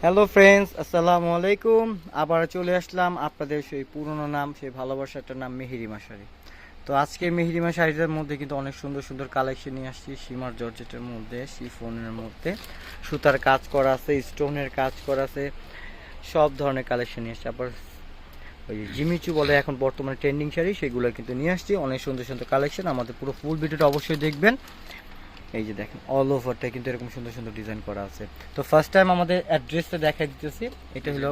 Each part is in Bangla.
হ্যালো ফ্রেন্ডস, আসসালামু আলাইকুম। আবার চলে আসলাম আপনাদের সেই পুরনো নাম, সেই ভালোবাসাটার নাম মেহেরিমা শাড়ি। তো আজকে মেহেরিমা শাড়িটার মধ্যে কিন্তু অনেক সুন্দর সুন্দর কালেকশন নিয়ে আসছি। সীমার জর্জেটের মধ্যে, শিফনের মধ্যে সুতার কাজ করা আছে, স্টোনের কাজ করা আছে, সব ধরনের কালেকশন নিয়ে আসছি। আবার ওই জিমিচু বলে এখন বর্তমানে ট্রেন্ডিং শাড়ি, সেগুলো কিন্তু নিয়ে আসছি। অনেক সুন্দর সুন্দর কালেকশন। আমাদের পুরো ফুল ভিডিওটা অবশ্যই দেখবেন। এই যে দেখেন, অল ওভারটা কিন্তু এরকম সুন্দর সুন্দর ডিজাইন করা আছে। তো ফার্স্ট টাইম আমাদের অ্যাড্রেসটা দেখাই দিতেছি। এটা হলো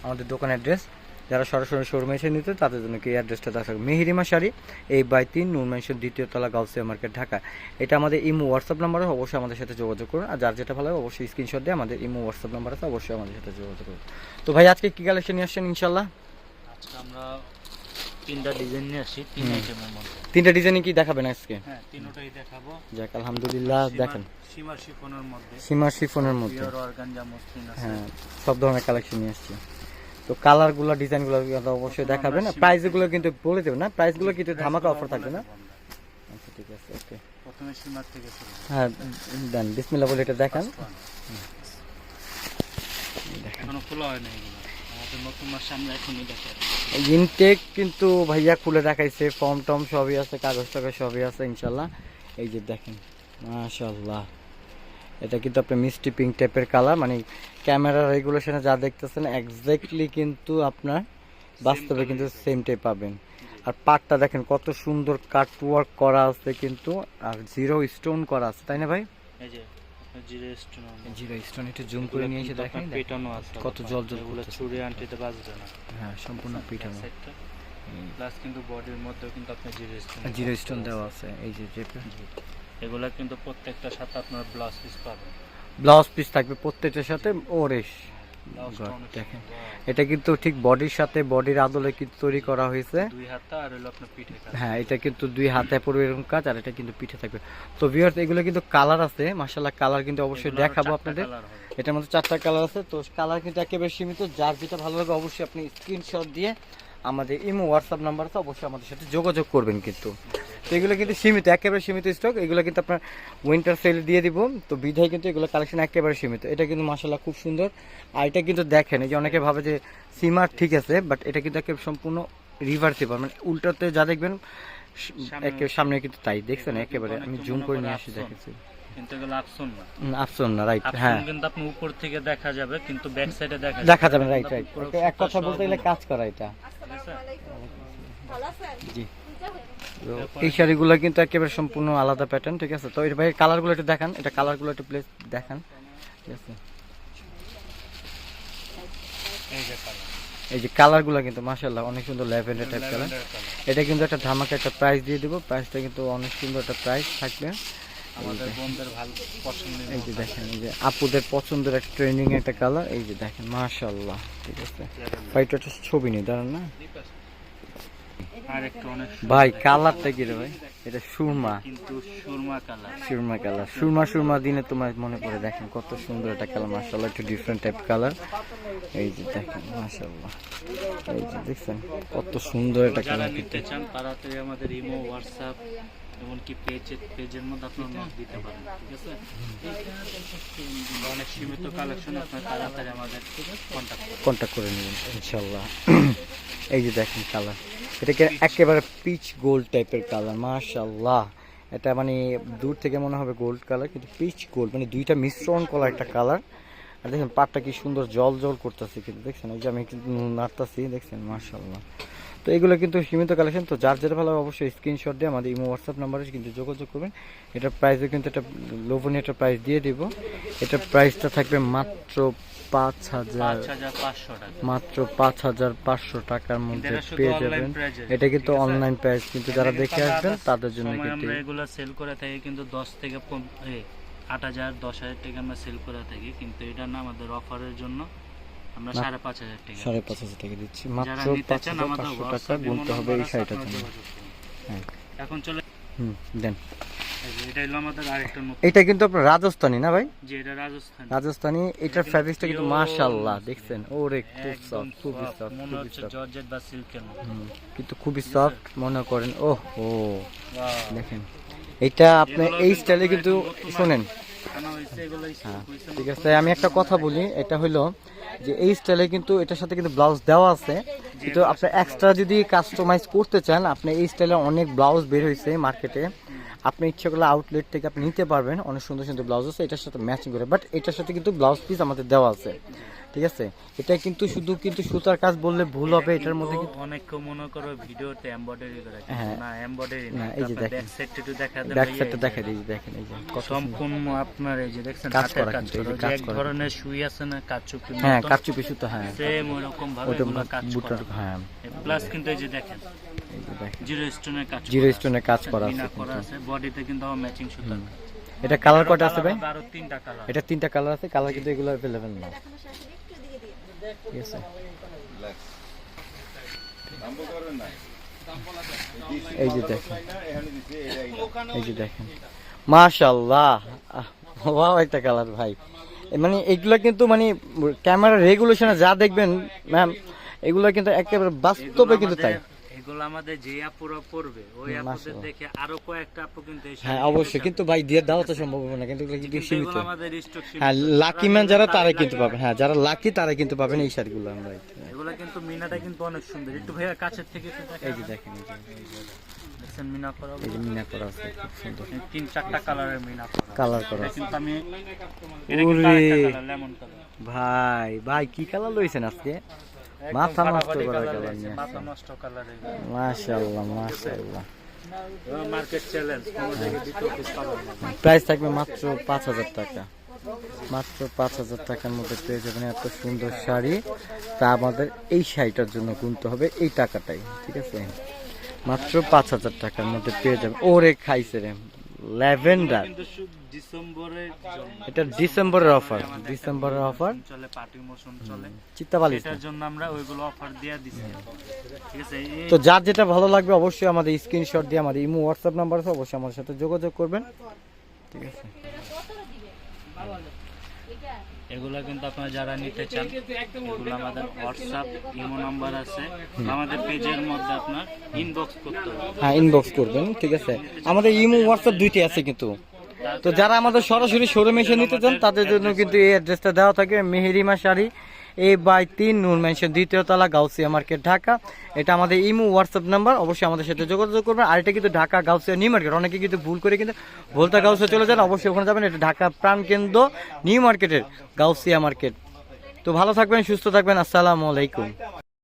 আমাদের দোকান অ্যাড্রেস। যারা সরাসরি শোরুমে এসে নিতে তাদের জন্য কি অ্যাড্রেসটা দেখা থাকবে, মেহেরিমা শাড়ি, 8/3 নূর ম্যানশন, দ্বিতীয় তলা, গাউসিয়া মার্কেট, ঢাকা। এটা আমাদের ইমো হোয়াটসঅ্যাপ নাম্বার, অবশ্যই আমাদের সাথে যোগাযোগ করুন। আর যার যেটা ভালো হবে অবশ্যই স্ক্রিনশট দিয়ে আমাদের ইমো হোয়াটসঅ্যাপ নাম্বার আছে, অবশ্যই আমাদের সাথে যোগাযোগ করুন। তো ভাই আজকে কি কালেকশন নিয়ে আসছেন ইনশাল্লাহ? আজকে আমরা তিনটা ডিজাইন নিয়ে আসি, তিন আইটেমের মধ্যে। তিনটা ডিজাইনই কি দেখাবেন আজকে? হ্যাঁ, তিনটাই দেখাবো। যাক আলহামদুলিল্লাহ। দেখেন, সীমার শিফনের মধ্যে, সীমার শিফনের মধ্যে, পিওর অর্গানজা মসলিন আছে। হ্যাঁ, সব ধরনের কালেকশন নিয়ে আসছি। তো কালারগুলো, ডিজাইনগুলো অবশ্যই দেখাবেন। প্রাইসগুলো কিন্তু বলে দেবেন না, প্রাইসগুলো কিন্তু ধামাকা অফার থাকবে না? আচ্ছা ঠিক আছে, ওকে। প্রথমে সীমার থেকে শুরু। হ্যাঁ দেন, বিসমিল্লাহ বলে এটা দেখান। এখনো খোলা হয় না এগুলো, আমাদের নতুন মাস আমরা এখনই দেখাই। ইনটেক কিন্তু ভাইয়া খুলে দেখাইছে, ফর্ম টম সবই আছে, কাগজ টাগজ সবই আছে ইনশাল্লাহ। এই যে দেখেন, মাশাল্লাহ, এটা কিন্তু আপনার মিষ্টি পিঙ্ক টাইপের কালার, মানে ক্যামেরা রেগুলেশনে যা দেখতেছেন এক্স্যাক্টলি কিন্তু আপনার বাস্তবে কিন্তু সেম টাইপ পাবেন। আর পাটটা দেখেন কত সুন্দর কাট ওয়ার্ক করা আছে কিন্তু, আর জিরো স্টোন করা আছে, তাই না ভাই? এই যে জিরো স্টোন, জিরো স্টোন একটু জুম করে নিয়ে এসে দেখেন পেটানো আছে, কত জল জল এগুলো করতেছে। চুড়ি আনটিতে বাজবে না। হ্যাঁ, সম্পূর্ণ পিটানো। প্লাস কিন্তু বডির মধ্যেও কিন্তু আপনি জিরো স্টোন, জিরো স্টোন দেওয়া আছে। এই যে এগুলা কিন্তু প্রত্যেকটা সাথে আপনার ব্লাউজ পিস পাবেন। ব্লাউজ পিস থাকবে প্রত্যেকটার সাথে। ওরেশ ব্লাউজটা অনেক দেখেন, সুন্দর। এটা কিন্তু ঠিক বডির সাথে, বডির আদলে কিন্তু তৈরি করা হয়েছে। দুই হাতা আর হলো আপনার পিঠে কাজ। হ্যাঁ, এটা কিন্তু দুই হাতে পড়বে এরকম কাজ, আর এটা কিন্তু পিঠে থাকবে। তো ভিউয়ার্স, এগুলো কিন্তু কালার আছে, মাশাআল্লাহ, কালার কিন্তু অবশ্যই এগুলো আরো দেখাবো চারটা আপনাদের। কালার হবে। এটার মধ্যে 4টা কালার আছে। তো কালার কিন্তু একেবারে সীমিত, যার যেটা ভালো লাগে অবশ্যই আপনি স্ক্রিনশট দিয়ে আমাদের ইমো হোয়াটসঅ্যাপ নাম্বার আছে, অবশ্যই আমাদের সাথে যোগাযোগ করবেন কিন্তু। তো এগুলো কিন্তু সীমিত, একেবারে সীমিত স্টক। এগুলো কিন্তু আপনার উইন্টার সেল দিয়ে দিব, তো বিধায় কিন্তু এগুলো কালেকশন একেবারে সীমিত। এটা কিন্তু মাশাআল্লাহ খুব সুন্দর। আর এটা কিন্তু দেখেন, এই যে অনেকে ভাবে যে সিমার ঠিক আছে, বাট এটা কিন্তু একেবারে সম্পূর্ণ রিভার্সিবল, মানে উল্টাতে যা দেখবেন একেবারে সামনে কিন্তু তাই দেখছেন একেবারে। আমি জুম করে নিয়ে আসি, দেখেছি কিন্তু এগুলো আপসন না, আফসোন না, রাইট। আপসন হ্যাঁ, কিন্তু আপনি উপর থেকে দেখা যাবে, কিন্তু ব্যাক সাইডে দেখা যাবে, রাইট রাইট। এক কথা বলতে গেলে কাজ করা এটা। জি, তো এই শাড়িগুলো কিন্তু একেবারে সম্পূর্ণ আলাদা প্যাটার্ন, ঠিক আছে। তো এর বাইরে কালারগুলো একটু দেখান, এটা কালারগুলো একটু প্লেস দেখান, ঠিক আছে। এই যে কালার, এই যে কালারগুলো কিন্তু মাশাআল্লাহ অনেক সুন্দর, ল্যাভেন্ডার টাইপ কালার। এটা কিন্তু একটা ধামাকা একটা প্রাইস দিয়ে দিব, প্রাইসটা কিন্তু অনেক সুন্দর একটা প্রাইস থাকবে আমাদের বন্ধুদের ভালো পছন্দের। এই যে দেখেন, এই যে আপুদের পছন্দের একটা ট্রেন্ডিং একটা কালার, এই যে দেখেন মাশাআল্লাহ, ঠিক আছে। ভাইটা একটা ছবি নেই, দাঁড়ান না আর একটু অনেক ভাই, কালারটা কি রে ভাই? এটা সুরমা, কিন্তু সুরমা কালার, সুরমা কালার, সুরমা সুরমা দিনে তোমার মনে পড়ে। দেখেন কত সুন্দর একটা কালার, মাশাআল্লাহ, একটু ডিফারেন্ট টাইপ কালার। এই যে দেখেন মাশাআল্লাহ, এই যে দেখছেন কত সুন্দর একটা যারা কালার। নিতে চান তাড়াতাড়ি আমাদের ইমো, হোয়াটসঅ্যাপ, এমনকি পেজের মধ্যে আপনার নক দিতে পারেন, ঠিক আছে। অনেক সীমিত কালেকশন, আপনার তাড়াতাড়ি আমাদের কন্ট্যাক্ট করে নেবেন ইনশাআল্লাহ। এই যে দেখেন কালার, এটাকে একেবারে পিচ গোল্ড টাইপের কালার, মাশাআল্লাহ। এটা মানে দূর থেকে মনে হবে গোল্ড কালার, কিন্তু পিচ গোল্ড, মানে দুইটা মিশ্রণ করা একটা কালার। আর দেখেন পাটটা কি সুন্দর জল জল করতেছে কিন্তু, দেখছেন এই যে আমি কিন্তু নাড়তাছি, দেখছেন মাশাআল্লাহ। তো এগুলো কিন্তু সীমিত কালেকশন। তো যার যেটা ভালো হবে অবশ্যই স্ক্রিনশট দিয়ে আমাদের ইমো হোয়াটসঅ্যাপ নাম্বারে কিন্তু যোগাযোগ করবেন। এটার প্রাইসও কিন্তু একটা লোভনীয় একটা প্রাইস দিয়ে দিব। এটার প্রাইসটা থাকবে মাত্র 5,000, 5,500 টাকা। মাত্র 5,500 টাকার মধ্যে এটা শুধু পেয়ে অনলাইন যাবেন। প্রাইজে, এটা কিন্তু ঠিক আছে? অনলাইন প্রাইস, কিন্তু যারা দেখে আসবেন তাদের জন্য সময় কিন্তু আমরা এগুলো সেল করে থাকি কিন্তু 10 থেকে 8,000, 10,000 টাকা আমরা সেল করে থাকি, কিন্তু এটা না, আমাদের অফারের জন্য আমরা 5,500 টাকা 5,500 টাকা দিচ্ছি, মাত্র যারা নিতে চান আমাদের 5,500 টাকা হোয়াটসঅ্যাপ গুনতে হবে এই শাড়িটার জন্য। হ্যাঁ, এখন চলে দেন। এই যে এটা হলো আমাদের আরেকটা নতুন, এটা কিন্তু আপনার রাজস্থানী না ভাই? যে এটা রাজস্থান, রাজস্থানী। এটার ফ্যাব্রিক্সটা কিন্তু মাশাআল্লাহ, দেখছেন ওরে খুব একদম সফট, খুবই soft, সফট, মনে খুবই হচ্ছে সফট, জর্জেট বা সিল্কের মতো। কিন্তু খুবই সফট মনে করেন। ও ও Wow! দেখেন, এটা আপনি এগুলো এই কিন্তু স্টাইলে আমরা কিন্তু এখন নতুন শোনেন, কেন হয়েছে এগুলো হ্যাঁ stock হয়েছে ঠিক আছে, আমি একটা কথা বলি, এটা হলো যে এই স্টাইলে কিন্তু এটার সাথে কিন্তু ব্লাউজ দেওয়া আছে, কিন্তু আপনি এক্সট্রা যদি কাস্টমাইজ করতে চান, আপনি এই স্টাইলে অনেক ব্লাউজ বের হয়েছে মার্কেটে, আপনি ইচ্ছা করলে আউটলেট থেকে আপনি নিতে পারবেন, অনেক সুন্দর সুন্দর ব্লাউজ আছে এটার সাথে ম্যাচিং করে, বাট এটার সাথে কিন্তু ব্লাউজ পিস আমাদের দেওয়া আছে, ঠিক আছে। এটা কিন্তু শুধু কিন্তু সুতার কাজ বললে ভুল হবে, এটার মধ্যে কিন্তু অনেকে মনে করো ভিডিওতে এমব্রয়ডারি করা, হ্যাঁ। না এমব্রয়ডারি না, না, এই যে দেখেন। ব্যাক সাইডটা একটু দেখা দেন ব্যাক ভাইয়া, সাইডটা এই দেখা যে দিই, দেখেন এই যে কত সুন্দর। সম্পূর্ণ আপনার এই যে দেখছেন কাজ হাতের করা কাজ কিন্তু, এই যে করা, যে কাজ এক করা। ধরনের সুই আছে না কাচুপি, হ্যাঁ কারচুপি সুতো, হ্যাঁ সেম ওরকম ভাবে ওটা এগুলো কাজ বুটার, করা। হ্যাঁ প্লাস কিন্তু এই যে দেখেন এই যে দেখেন জিরো স্টোনের কাজ, জিরো স্টোনের কাজ করা আছে মিনা কিন্তু। করা আছে, বডিতে কিন্তু আমার ম্যাচিং সুতা। এটা কালার কটা আছে ভাই? আরো 3টা কালার। এটা 3টা কালার আছে, কালার কিন্তু এগুলো अवेलेबल না, ঠিক আছে। এই যে দেখেন, এই যে দেখেন, মাশাআল্লাহ, ওয়াও একটা কালার ভাই। মানে এগুলো কিন্তু মানে ক্যামেরা রেগুলেশনে যা দেখবেন ম্যাম, এগুলো কিন্তু একেবারে বাস্তবে কিন্তু তাই। এগুলো আমাদের যে আপুরা পড়বে ওই আপুদের মাশাআল্লাহ। দেখে আরো কয়েকটা আপু কিন্তু এই হ্যাঁ শাড়ি অবশ্যই, কিনতে কিন্তু ভাই দিয়ে দেওয়া তো সম্ভব হবে না, কিন্তু এগুলো কিন্তু কিন্তু সীমিত। এগুলো আমাদের স্টক সীমিত। হ্যাঁ লাকি ম্যান যারা তারা কিন্তু পাবেন, হ্যাঁ যারা লাকি তারা কিন্তু পাবেন এই শাড়িগুলো আমরা। এগুলো কিন্তু মিনাটা কিন্তু অনেক সুন্দর, একটু ভাইয়া কাছের থেকে একটু দেখেন। এই যে দেখেন, এই যে দেখছেন মিনা করা, এই যে মিনা করা আছে, খুব সুন্দর 3-4টা কালারের মিনা করা। কালার করা এটা আছে। কিন্তু আমি এটা কিন্তু ওরে আরেকটা কালার, লেমন কালার। ভাই, ভাই কি কালার লইছেন আজকে? মাথা নষ্ট করা কালার নিয়ে মাথা নষ্ট কালার এগুলো। মাশাআল্লাহ মাশাআল্লাহ। মার্কেট চ্যালেঞ্জ, কোন জায়গায় দ্বিতীয় পিস পাবেন না। প্রাইস থাকবে মাত্র 5000 টাকা, মাত্র 5000 টাকার মধ্যে পেয়ে যাবেন এত সুন্দর শাড়ি। তা আমাদের এই শাড়িটার জন্য গুনতে হবে এই টাকাটাই, ঠিক আছে। মাত্র 5000 টাকার মধ্যে পেয়ে যাবেন। ওরে খাইছে রে ল্যাভেন্ডার, কিন্তু ডিসেম্বরের জন্য, এটা ডিসেম্বরের অফার, ডিসেম্বরের অফার চলে পার্টি মোশন চলে, চিত্তাবালি। এটার জন্য আমরা ওইগুলো অফার দিয়ে দিছি, ঠিক আছে। তো যার যেটা ভালো লাগবে অবশ্যই আমাদের স্ক্রিনশট দিয়ে আমাদের ইমো হোয়াটসঅ্যাপ নাম্বার আছে, অবশ্যই আমাদের সাথে যোগাযোগ করবেন, ঠিক আছে। এগুলো কিন্তু আপনারা যারা নিতে চান, এগুলো আমাদের হোয়াটসঅ্যাপ ইমো নাম্বার আছে, আমাদের পেজের মধ্যে আপনার ইনবক্স করতে হবে। হ্যাঁ ইনবক্স করবেন, ঠিক আছে। আমাদের ইমো হোয়াটসঅ্যাপ দুইটাই আছে কিন্তু। তো যারা আমাদের সরাসরি শোরুমে এসে নিতে চান তাদের জন্য কিন্তু এই অ্যাড্রেসটা দেওয়া থাকে, মেহেরিমা শাড়ি A/3 নূর মেনশন, 2য় তলা, গাউসিয়া মার্কেট, ঢাকা। এটা আমাদের ইমো হোয়াটসঅ্যাপ নাম্বার, অবশ্যই আমাদের সাথে যোগাযোগ করবেন। আর এটা কিন্তু ঢাকা গাউসিয়া নিউ মার্কেট, অনেকে কিন্তু ভুল করে কিন্তু ভোলতা গাউসিয়া চলে যান, অবশ্যই ওখানে যাবেন। এটা ঢাকা প্রাণকেন্দ্র নিউ মার্কেটের গাউসিয়া মার্কেট। তো ভালো থাকবেন, সুস্থ থাকবেন, আসসালামু আলাইকুম।